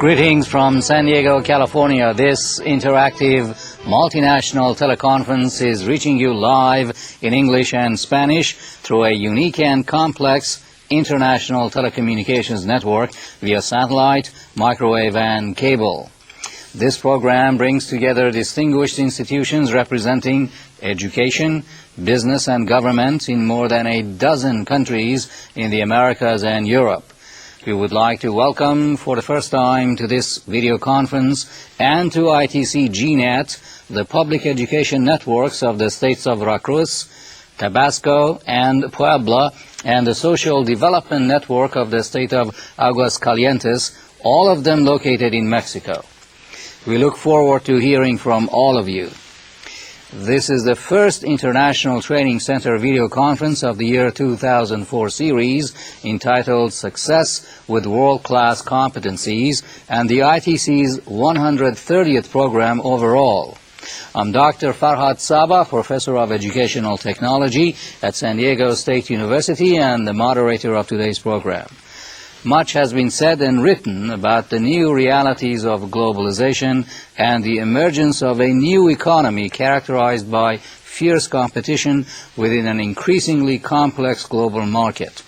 Greetings from San Diego, California. This interactive multinational teleconference is reaching you live in English and Spanish through a unique and complex international telecommunications network via satellite, microwave, and cable. This program brings together distinguished institutions representing education, business, and government in more than a dozen countries in the Americas and Europe. We would like to welcome for the first time to this video conference and to ITC GNet, the public education networks of the states of Veracruz, Tabasco, and Puebla, and the social development network of the state of Aguascalientes, all of them located in Mexico. We look forward to hearing from all of you. This is the first International Training Center video conference of the year 2004 series entitled Success with World-Class Competencies and the ITC's 130th program overall. I'm Dr. Farhad Saba, Professor of Educational Technology at San Diego State University and the moderator of today's program. Much has been said and written about the new realities of globalization and the emergence of a new economy characterized by fierce competition within an increasingly complex global market.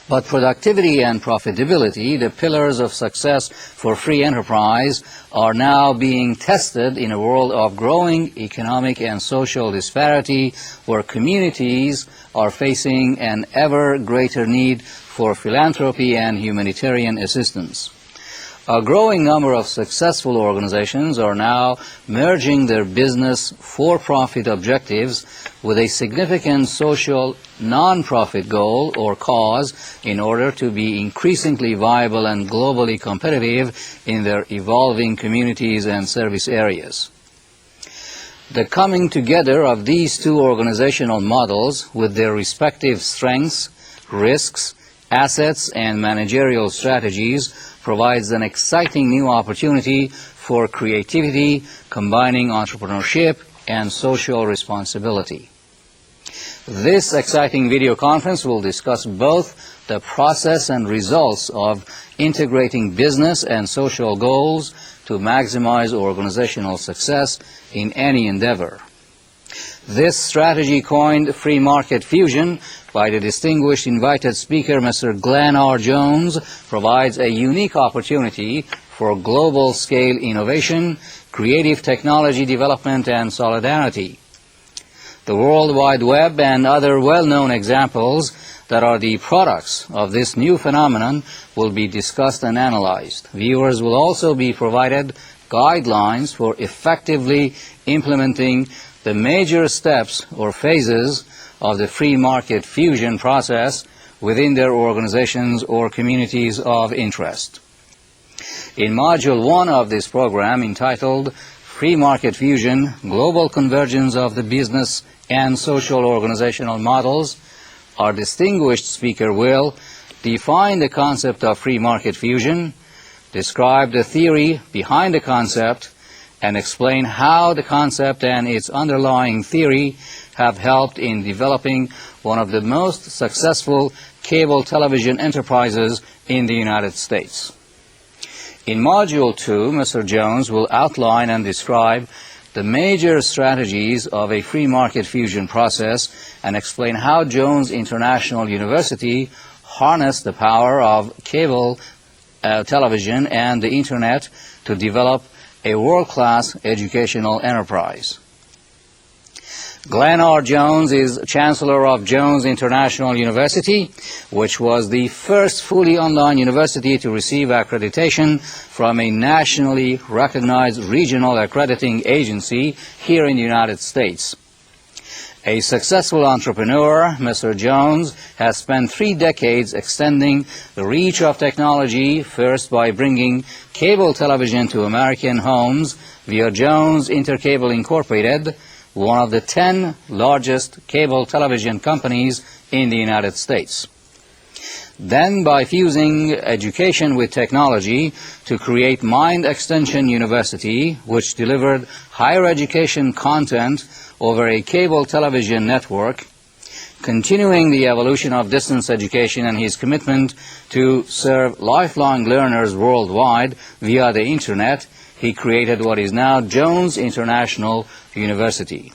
But productivity and profitability, the pillars of success for free enterprise, are now being tested in a world of growing economic and social disparity where communities are facing an ever greater need for philanthropy and humanitarian assistance. A growing number of successful organizations are now merging their business for-profit objectives with a significant social non-profit goal or cause in order to be increasingly viable and globally competitive in their evolving communities and service areas. The coming together of these two organizational models with their respective strengths, risks, assets, and managerial strategies provides an exciting new opportunity for creativity, combining entrepreneurship and social responsibility. This exciting video conference will discuss both the process and results of integrating business and social goals to maximize organizational success in any endeavor. This strategy, coined free market fusion by the distinguished invited speaker, Mr. Glenn R. Jones, provides a unique opportunity for global-scale innovation, creative technology development, and solidarity. The World Wide Web and other well-known examples that are the products of this new phenomenon will be discussed and analyzed. Viewers will also be provided guidelines for effectively implementing the major steps or phases of the free market fusion process within their organizations or communities of interest. In Module 1 of this program, entitled Free Market Fusion, Global Convergence of the Business and Social Organizational Models, our distinguished speaker will define the concept of free market fusion, describe the theory behind the concept, and explain how the concept and its underlying theory have helped in developing one of the most successful cable television enterprises in the United States. In Module 2, Mr. Jones will outline and describe the major strategies of a free market fusion process and explain how Jones International University harnessed the power of cable television and the Internet to develop a world-class educational enterprise. Glenn R. Jones is Chancellor of Jones International University, which was the first fully online university to receive accreditation from a nationally recognized regional accrediting agency here in the United States. A successful entrepreneur, Mr. Jones has spent 3 decades extending the reach of technology, first by bringing cable television to American homes via Jones Intercable Incorporated, one of the 10 largest cable television companies in the United States. Then by fusing education with technology to create Mind Extension University, which delivered higher education content over a cable television network, Continuing the evolution of distance education and his commitment to serve lifelong learners worldwide via the Internet, he created what is now Jones International University.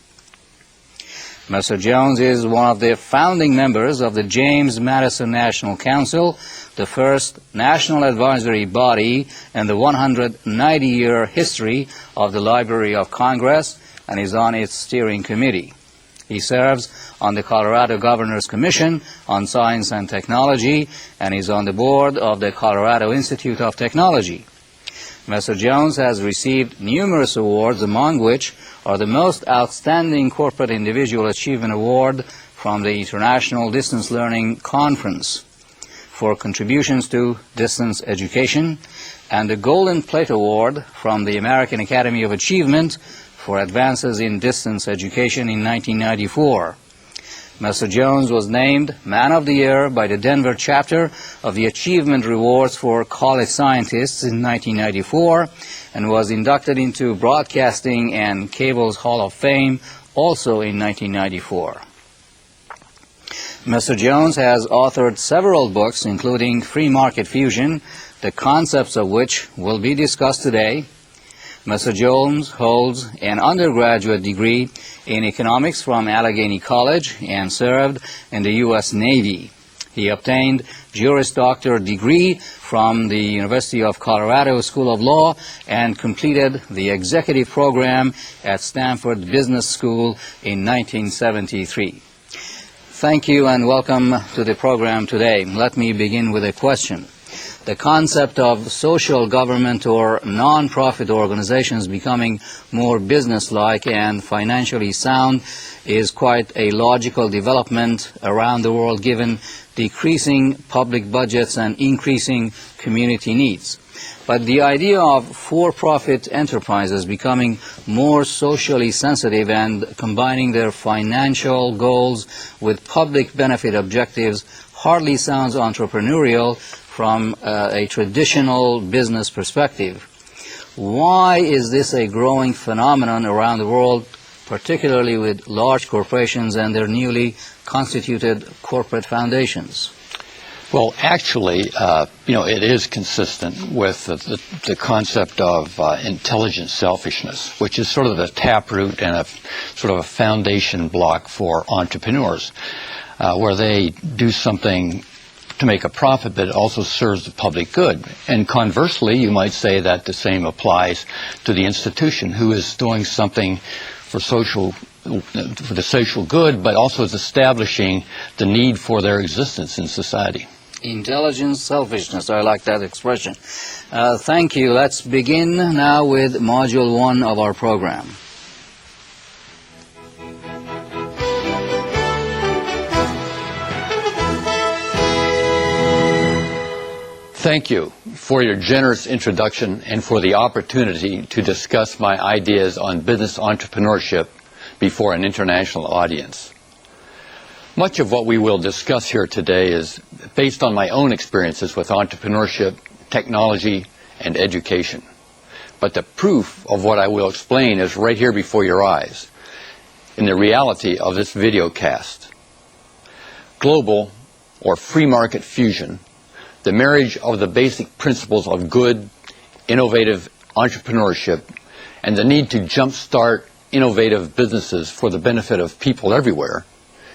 Mr. Jones is one of the founding members of the James Madison National Council, the first national advisory body in the 190-year history of the Library of Congress, and is on its steering committee. He serves on the Colorado Governor's Commission on Science and Technology and is on the board of the Colorado Institute of Technology. Mr. Jones has received numerous awards, among which are the Most Outstanding Corporate Individual Achievement Award from the International Distance Learning Conference for contributions to distance education, and the Golden Plate Award from the American Academy of Achievement for advances in distance education in 1994. Mr. Jones was named Man of the Year by the Denver chapter of the Achievement Rewards for College Scientists in 1994 and was inducted into Broadcasting and Cable's Hall of Fame also in 1994. Mr. Jones has authored several books, including Free Market Fusion, the concepts of which will be discussed today. Mr. Jones holds an undergraduate degree in economics from Allegheny College and served in the U.S. Navy. He obtained Juris Doctor degree from the University of Colorado School of Law and completed the executive program at Stanford Business School in 1973. Thank you and welcome to the program today. Let me begin with a question. The concept of social government or non-profit organizations becoming more business-like and financially sound is quite a logical development around the world given decreasing public budgets and increasing community needs. But the idea of for-profit enterprises becoming more socially sensitive and combining their financial goals with public benefit objectives hardly sounds entrepreneurial from a traditional business perspective. Why is this a growing phenomenon around the world, particularly with large corporations and their newly constituted corporate foundations? Well, actually, it is consistent with the concept of intelligent selfishness, which is sort of the taproot and a sort of a foundation block for entrepreneurs, where they do something to make a profit, but it also serves the public good. And conversely, you might say that the same applies to the institution, who is doing something for the social good, but also is establishing the need for their existence in society. Intelligent selfishness, I like that expression. Thank you. Let's begin now with Module 1 of our program. Thank you for your generous introduction and for the opportunity to discuss my ideas on business entrepreneurship before an international audience. Much of what we will discuss here today is based on my own experiences with entrepreneurship, technology, and education. But the proof of what I will explain is right here before your eyes, in the reality of this video cast. Global, or free market fusion, the marriage of the basic principles of good, innovative entrepreneurship and the need to jumpstart innovative businesses for the benefit of people everywhere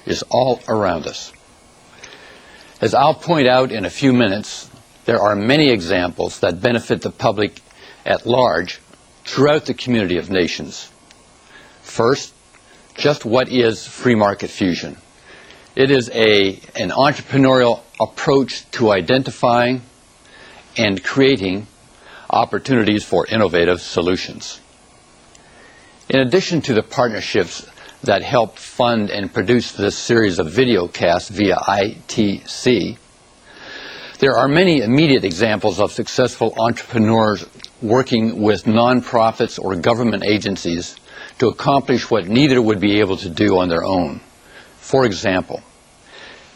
is all around us. As I'll point out in a few minutes, there are many examples that benefit the public at large throughout the community of nations. First, just what is free market fusion? It is an entrepreneurial approach to identifying and creating opportunities for innovative solutions. In addition to the partnerships that help fund and produce this series of video casts via ITC, there are many immediate examples of successful entrepreneurs working with nonprofits or government agencies to accomplish what neither would be able to do on their own. For example,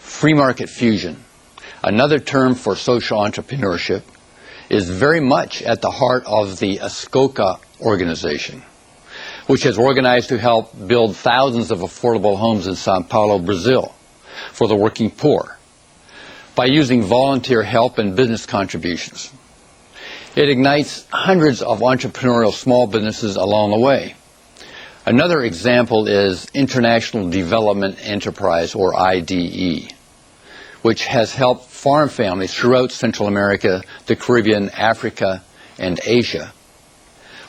free market fusion, another term for social entrepreneurship, is very much at the heart of the ASCOCA organization, which has organized to help build thousands of affordable homes in Sao Paulo, Brazil, for the working poor, by using volunteer help and business contributions. It ignites hundreds of entrepreneurial small businesses along the way. Another example is International Development Enterprise, or IDE, which has helped farm families throughout Central America, the Caribbean, Africa, and Asia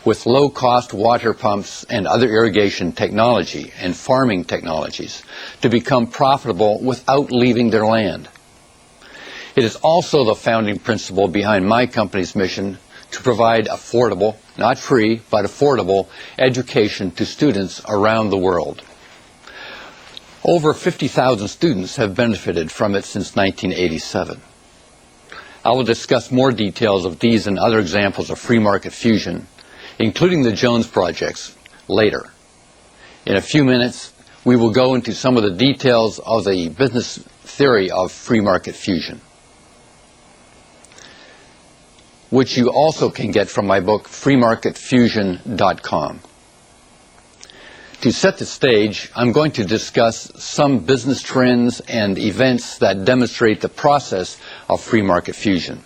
with low-cost water pumps and other irrigation technology and farming technologies to become profitable without leaving their land. It is also the founding principle behind my company's mission to provide affordable, not free, but affordable education to students around the world. Over 50,000 students have benefited from it since 1987. I will discuss more details of these and other examples of free market fusion, including the Jones projects, later. In a few minutes, we will go into some of the details of the business theory of free market fusion, which you also can get from my book, freemarketfusion.com. To set the stage, I'm going to discuss some business trends and events that demonstrate the process of free market fusion,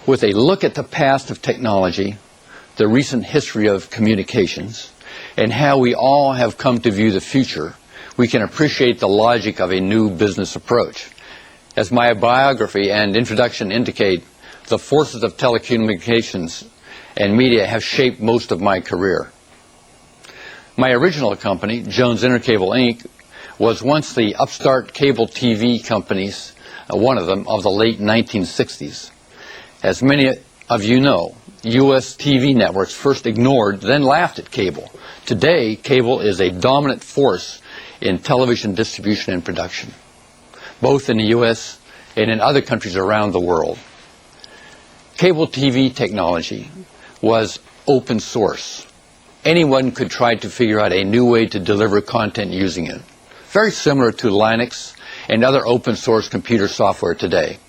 with a look at the past of technology, the recent history of communications, and how we all have come to view the future. We can appreciate the logic of a new business approach. As my biography and introduction indicate, the forces of telecommunications and media have shaped most of my career. My original company, Jones Intercable Inc., was once the upstart cable TV companies, one of them, of the late 1960s. As many of you know, U.S. TV networks first ignored, then laughed at cable. Today, cable is a dominant force in television distribution and production, both in the U.S. and in other countries around the world. Cable TV technology was open source. Anyone could try to figure out a new way to deliver content using it, very similar to Linux and other open source computer software today.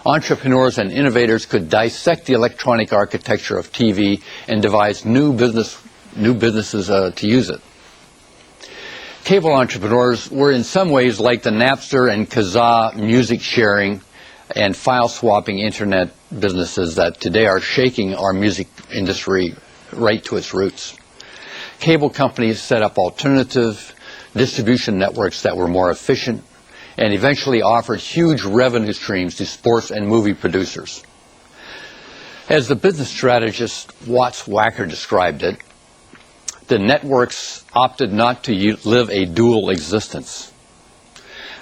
Entrepreneurs and innovators could dissect the electronic architecture of TV and devise new businesses to use it. Cable entrepreneurs were in some ways like the Napster and Kazaa music sharing and file swapping internet businesses that today are shaking our music industry right to its roots. Cable companies set up alternative distribution networks that were more efficient and eventually offered huge revenue streams to sports and movie producers. As the business strategist Watts Wacker described it, the networks opted not to live a dual existence,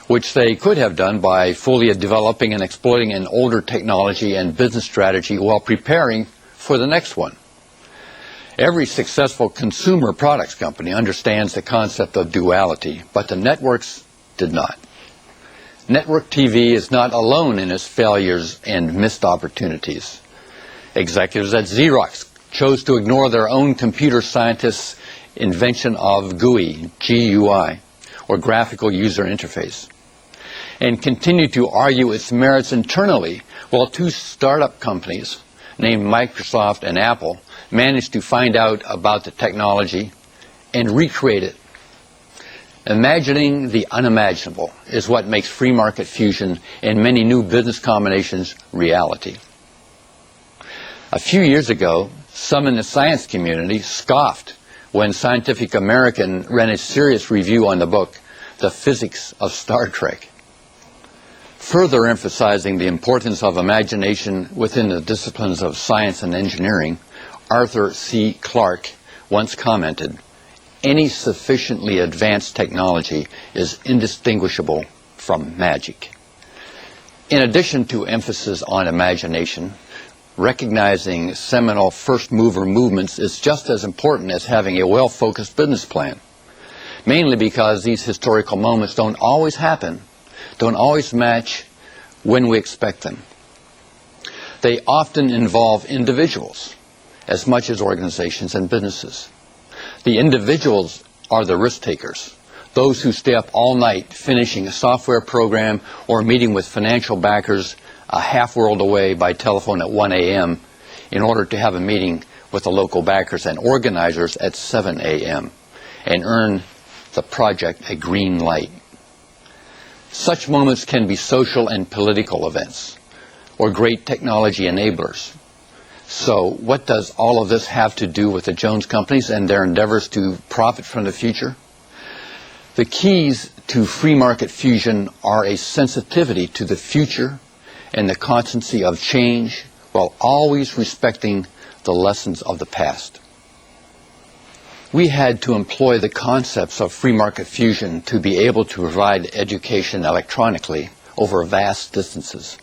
which they could have done by fully developing and exploiting an older technology and business strategy while preparing for the next one. Every successful consumer products company understands the concept of duality, but the networks did not. Network TV is not alone in its failures and missed opportunities. Executives at Xerox chose to ignore their own computer scientists' invention of GUI, G-U-I, or graphical user interface, and continued to argue its merits internally, while two startup companies named Microsoft and Apple managed to find out about the technology and recreate it. Imagining the unimaginable is what makes free market fusion and many new business combinations reality. A few years ago, some in the science community scoffed when Scientific American ran a serious review on the book, The Physics of Star Trek. Further emphasizing the importance of imagination within the disciplines of science and engineering, Arthur C. Clarke once commented, "Any sufficiently advanced technology is indistinguishable from magic." In addition to emphasis on imagination, recognizing seminal first-mover movements is just as important as having a well-focused business plan, mainly because these historical moments don't always happen, don't always match when we expect them. They often involve individuals as much as organizations and businesses. The individuals are the risk takers, those who stay up all night finishing a software program or meeting with financial backers a half world away by telephone at 1 a.m. in order to have a meeting with the local backers and organizers at 7 a.m. and earn the project a green light. Such moments can be social and political events, or great technology enablers. So what does all of this have to do with the Jones companies and their endeavors to profit from the future? The keys to free market fusion are a sensitivity to the future and the constancy of change, while always respecting the lessons of the past. We had to employ the concepts of free market fusion to be able to provide education electronically over vast distances.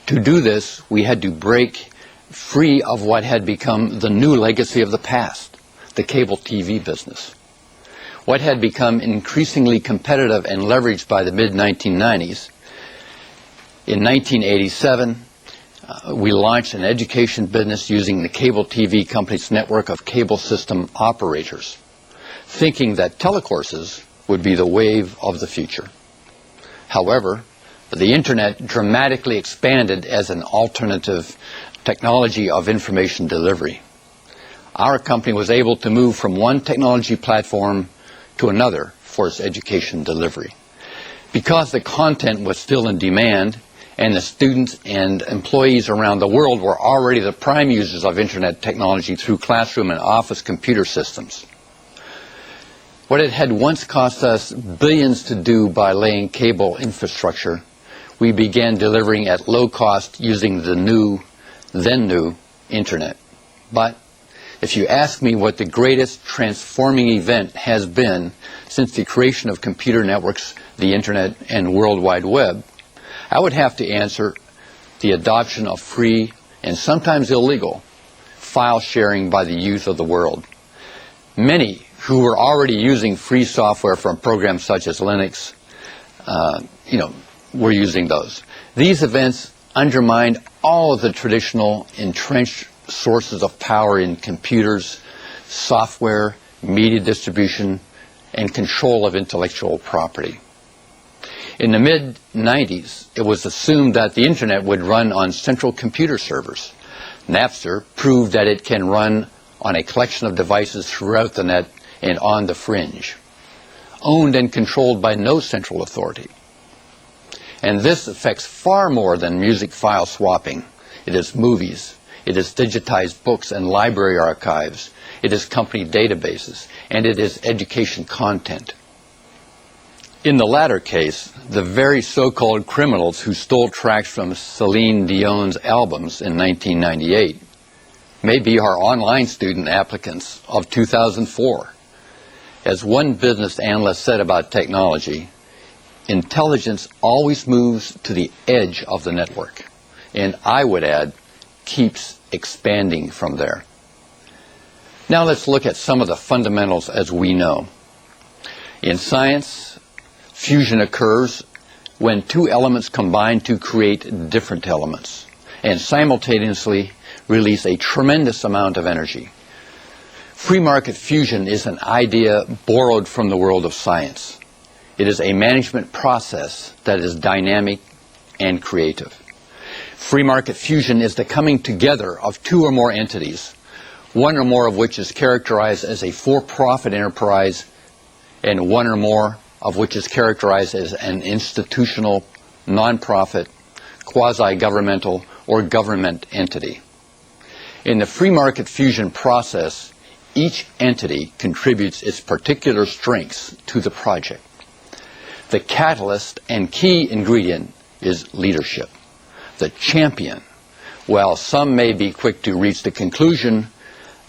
To do this, we had to break free of what had become the new legacy of the past, the cable TV business. What had become increasingly competitive and leveraged by the mid-1990s. In 1987, we launched an education business using the cable TV company's network of cable system operators, thinking that telecourses would be the wave of the future. However, the Internet dramatically expanded as an alternative technology of information delivery. Our company was able to move from one technology platform to another for its education delivery. Because the content was still in demand, and the students and employees around the world were already the prime users of Internet technology through classroom and office computer systems. What it had once cost us billions to do by laying cable infrastructure, we began delivering at low cost using the then new Internet. But if you ask me what the greatest transforming event has been since the creation of computer networks, the Internet, and World Wide Web, I would have to answer the adoption of free and sometimes illegal file sharing by the youth of the world. Many who were already using free software from programs such as Linux, were using those. These events undermined all of the traditional entrenched sources of power in computers, software, media distribution, and control of intellectual property. In the mid-90s, it was assumed that the Internet would run on central computer servers. Napster proved that it can run on a collection of devices throughout the net and on the fringe, owned and controlled by no central authority. And this affects far more than music file swapping. It is movies, it is digitized books and library archives, it is company databases, and it is education content. In the latter case, the very so-called criminals who stole tracks from Celine Dion's albums in 1998 may be our online student applicants of 2004. As one business analyst said about technology, intelligence always moves to the edge of the network, and I would add, keeps expanding from there. Now let's look at some of the fundamentals as we know. In science, fusion occurs when two elements combine to create different elements and simultaneously release a tremendous amount of energy. Free market fusion is an idea borrowed from the world of science. It is a management process that is dynamic and creative. Free market fusion is the coming together of two or more entities, one or more of which is characterized as a for-profit enterprise and one or more of which is characterized as an institutional, non-profit, quasi-governmental, or government entity. In the free market fusion process, each entity contributes its particular strengths to the project. The catalyst and key ingredient is leadership. The champion, while some may be quick to reach the conclusion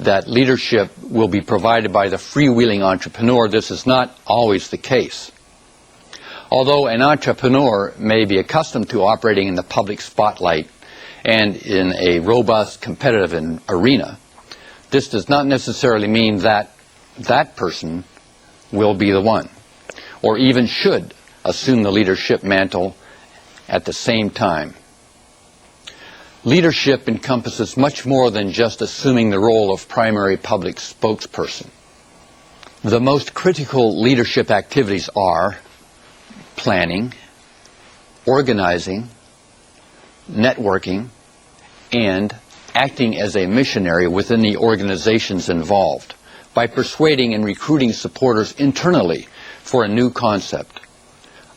that leadership will be provided by the freewheeling entrepreneur, this is not always the case. Although an entrepreneur may be accustomed to operating in the public spotlight and in a robust competitive arena, this does not necessarily mean that that person will be the one, or even should assume the leadership mantle at the same time. Leadership encompasses much more than just assuming the role of primary public spokesperson. The most critical leadership activities are planning, organizing, networking, and acting as a missionary within the organizations involved by persuading and recruiting supporters internally for a new concept.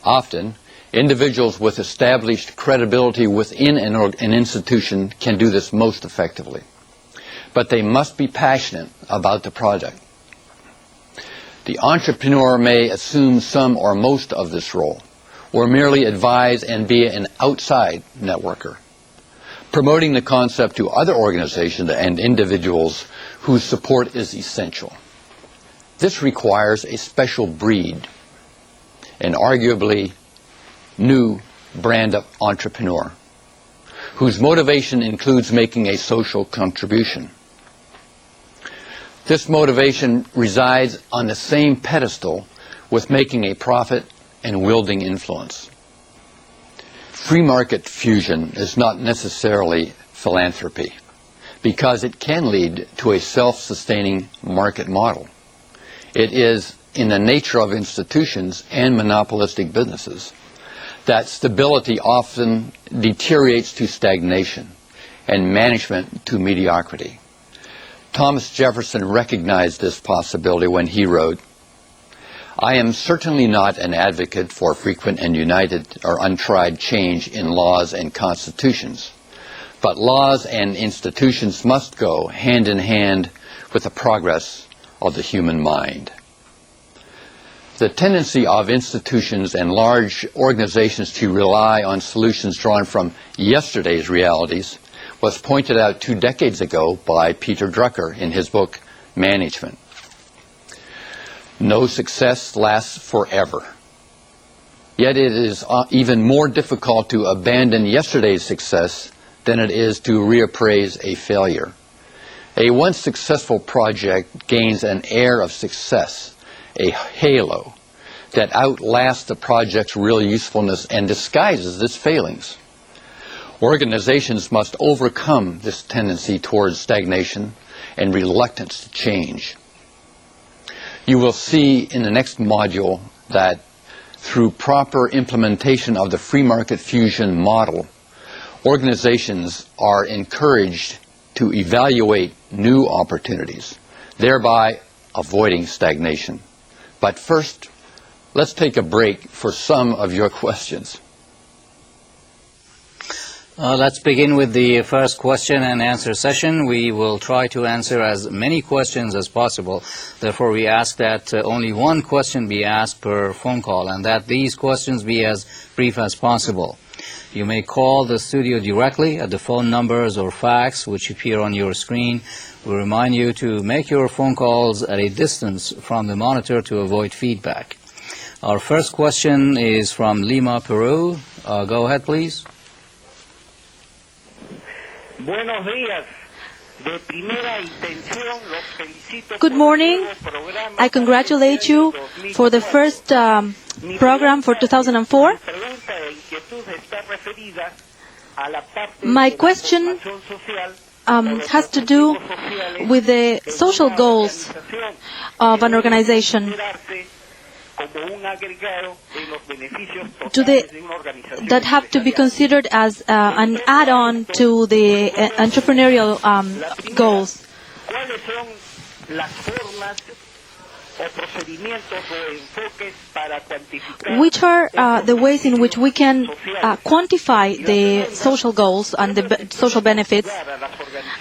Often, individuals with established credibility within an institution can do this most effectively. But they must be passionate about the project. The entrepreneur may assume some or most of this role, or merely advise and be an outside networker, promoting the concept to other organizations and individuals whose support is essential. This requires a special breed, an arguably new brand of entrepreneur, whose motivation includes making a social contribution. This motivation resides on the same pedestal with making a profit and wielding influence. Free market fusion is not necessarily philanthropy, because it can lead to a self-sustaining market model. It is in the nature of institutions and monopolistic businesses that stability often deteriorates to stagnation and management to mediocrity. Thomas Jefferson recognized this possibility when he wrote, "I am certainly not an advocate for frequent and united or untried change in laws and constitutions, but laws and institutions must go hand in hand with the progress of the human mind." The tendency of institutions and large organizations to rely on solutions drawn from yesterday's realities was pointed out 2 decades ago by Peter Drucker in his book, Management. No success lasts forever. Yet it is even more difficult to abandon yesterday's success than it is to reappraise a failure. A once successful project gains an air of success, a halo that outlasts the project's real usefulness and disguises its failings. Organizations must overcome this tendency towards stagnation and reluctance to change. You will see in the next module that through proper implementation of the free market fusion model, organizations are encouraged to evaluate new opportunities, thereby avoiding stagnation. But first, let's take a break for some of your questions. Let's begin with the first question and answer session. We will try to answer as many questions as possible. Therefore, we ask that only one question be asked per phone call and that these questions be as brief as possible. You may call the studio directly at the phone numbers or fax which appear on your screen. We remind you to make your phone calls at a distance from the monitor to avoid feedback. Our first question is from Lima, Peru. Go ahead, please. Buenos días. De primera intención, los felicito. Good morning. I congratulate you for the first program for 2004. My question has to do with the social goals of an organization. That have to be considered as an add-on to the entrepreneurial goals. Which are the ways in which we can quantify the social goals and the social benefits,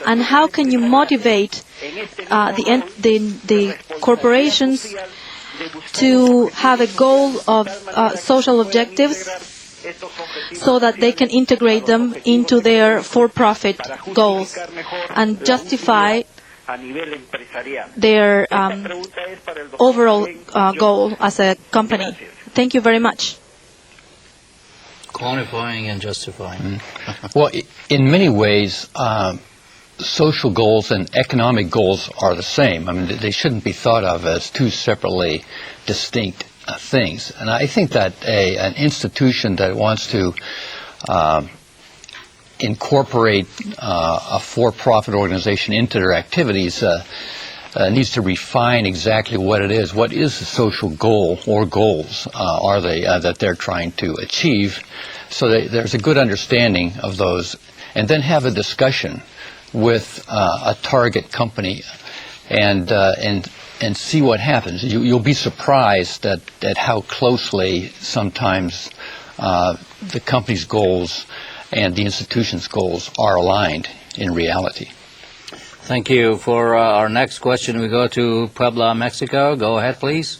and how can you motivate the corporations to have a goal of social objectives so that they can integrate them into their for-profit goals and justify their overall goal as a company. Thank you very much. Quantifying and justifying. Well, in many ways, social goals and economic goals are the same. I mean, they shouldn't be thought of as two separately distinct things. And I think that an institution that wants to incorporate a for-profit organization into their activities needs to refine exactly what it is. What is the social goal or goals are they that they're trying to achieve, so that there's a good understanding of those, and then have a discussion with a target company and see what happens. You'll be surprised at how closely sometimes the company's goals and the institution's goals are aligned in reality. Thank you. For our next question, we go to Puebla, Mexico. Go ahead, please.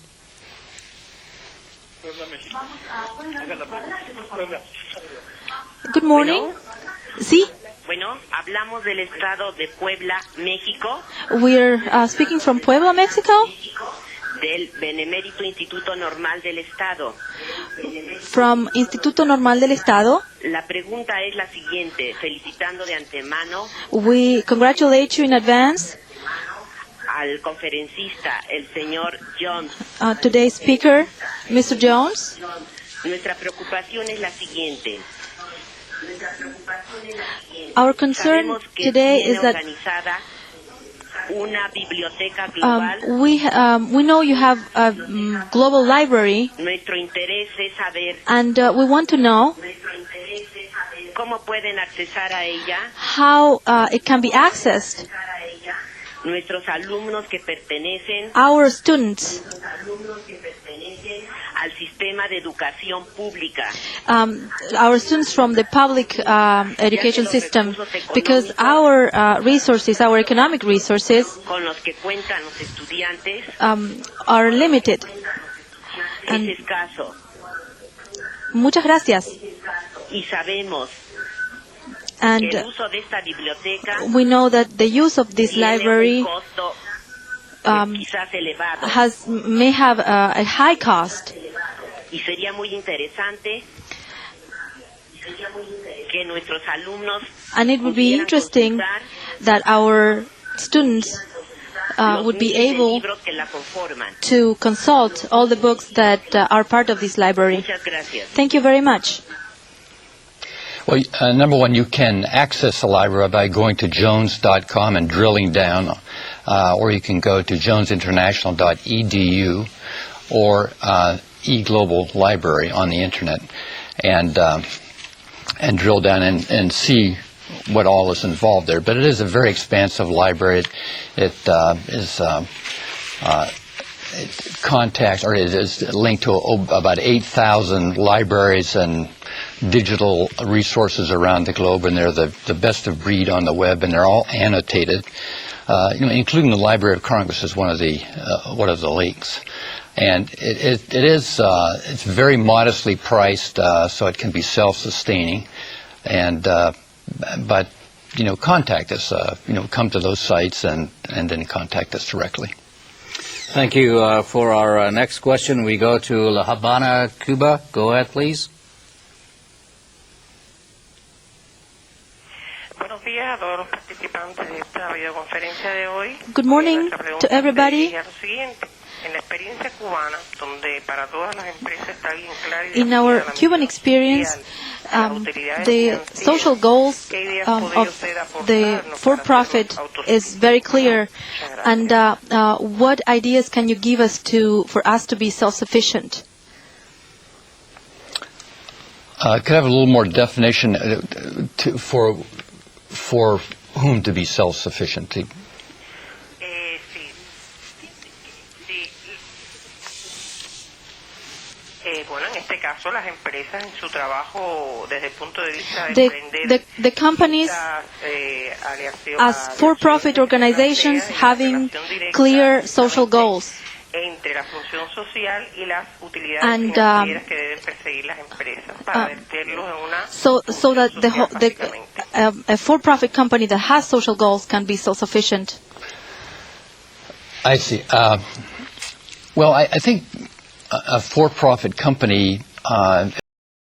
Good morning. Sí, Bueno, hablamos del estado de Puebla, México, we're speaking from Puebla, Mexico, del Benemérito Instituto Normal del Estado. from Instituto Normal del Estado. La pregunta es la siguiente, felicitando de antemano We congratulate you in advance, al conferencista, el señor Jones. today's speaker, Mr. Jones. Nuestra preocupación es la siguiente. Our concern Sabemos que today tiene is that organizada una biblioteca global. we know you have a global library, Nuestro interés es saber and we want to know cómo pueden accesar a ella how it can be accessed. nuestros alumnos que pertenecen Our students, al sistema de educación pública. our students from the public education system, because our resources, our economic resources, Con los que cuentan los estudiantes are limited. es And escaso muchas gracias. y sabemos que And el uso de esta biblioteca we know that the use of this tiene library un costo quizás elevado may have a high cost. y sería muy interesante que nuestros alumnos And it would be pudieran interesting consultar that our students los would be miles de able libros que la conforman. to consult all the books that are part of this library. Muchas gracias. Thank you very much. Well, number one, you can access the library by going to jones.com and drilling down, or you can go to jonesinternational.edu or eGlobal Library on the internet and drill down and see what all is involved there. But it is a very expansive library. It contacts, or it is linked to about 8,000 libraries and digital resources around the globe, and they're the best of breed on the web, and they're all annotated, including the Library of Congress is one of the links. And it's very modestly priced, so it can be self-sustaining. And but contact us. Come to those sites and then contact us directly. Thank you. For our next question, we go to La Habana, Cuba. Go ahead, please. Buenos días a todos los participantes de esta videoconferencia de hoy. Good morning Nuestra pregunta to everybody. es lo siguiente. En la experiencia cubana, donde para todas las empresas está bien clara y In our definida la Cuban misión experience, social, las utilidades the financieras, social goals ¿qué ideas of podría usted the aportarnos for-profit para hacernos is very clear. autosuficientes? And what ideas can you give us for us to be self-sufficient? Could I have a little more definition for whom to be self-sufficient? Sí. Bueno, en este caso las empresas en su trabajo desde el punto de vista de emprender The companies as for-profit organizations having clear social goals. entre la función social y las utilidades And, financieras que deben perseguir las empresas para verterlos en una So that básicamente. a for-profit company that has social goals can be self-sufficient. I see. Well, I think a for-profit company